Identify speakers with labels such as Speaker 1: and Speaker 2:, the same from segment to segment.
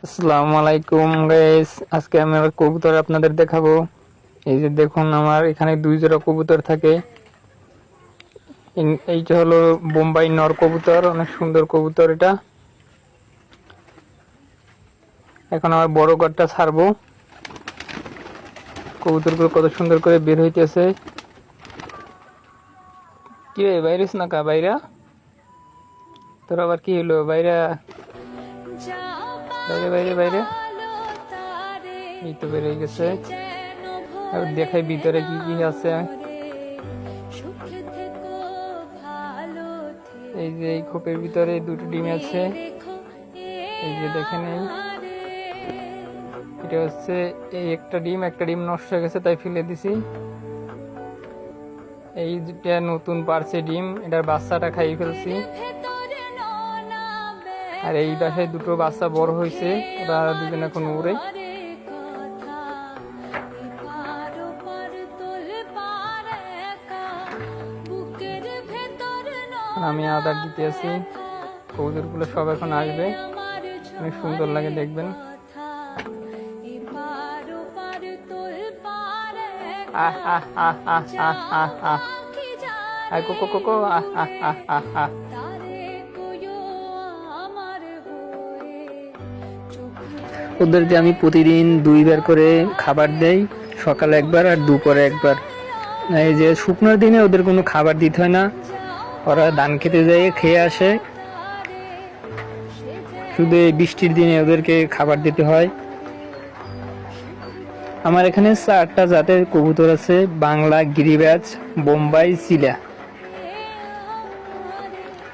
Speaker 1: আসসালামু আলাইকুম গাইস, আজকে আমি আমার কবুতর আপনাদের দেখাবো। এই যে দেখুন, আমার এখানে দুই জোড়া কবুতর থাকে। এইটা হলো বোম্বাই নর কবুতর, অনেক সুন্দর কবুতর এটা। এখন আমার বড় ঘরটা ছাড়বো। কবুতরগুলো কত সুন্দর করে বের হইতেছে। কি রে, বাইরেস না কা বাইরা? তোর আবার কি হলো বাইরা? বাইরে বাইরে বাইরে, এই তো বের হয়ে গেছে। আর দেখাই ভিতরে কি কি আছে। এই যে এই খোপের ভিতরে দুটো ডিম আছে, এই যে দেখেন। এটা হচ্ছে এই একটা ডিম নষ্ট হয়ে গেছে, তাই ফেলে দিছি। এই যেটা নতুন পারছে ডিম, এটার বাচ্চাটা খাইয়ে ফেলছি। আর এই বাসায় দুটো বাচ্চা বড় হয়েছে, ওরা দুজন এখন উড়ে। আমি আদার দিতে আছি। কবুতরগুলো সব এখন আসবে, অনেক সুন্দর লাগে দেখবেন। আহ আহ আহ আহ আহ আহ আহ আহ কোকো কোকো আহ আহ আহ আহ আহ। ওদেরকে আমি প্রতিদিন 2 বার করে খাবার দেই, সকালে একবার আর দুপুরে একবার। এই যে শুকনোর দিনে ওদের কোনো খাবার দিতে হয় না, ওরা ধান খেতে যায় খেয়ে আসে। শুধু এই বৃষ্টির দিনে ওদেরকে খাবার দিতে হয়। আমার এখানে 4টা জাতের কবুতর আছে: বাংলা, গিরিবাজ, বোম্বাই, সিলা।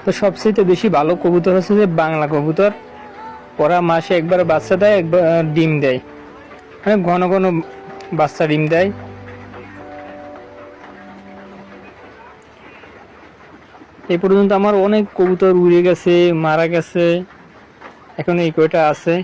Speaker 1: তো সবচেয়ে বেশি ভালো কবুতর হচ্ছে যে বাংলা কবুতর। ওরা মাসে একবার বাচ্চা দেয়, একবার ডিম দেয়, মানে ঘন ঘন বাচ্চা ডিম দেয়। এই পর্যন্ত আমার অনেক কবুতর উড়ে গেছে, মারা গেছে, এখন এই কয়টা আছে।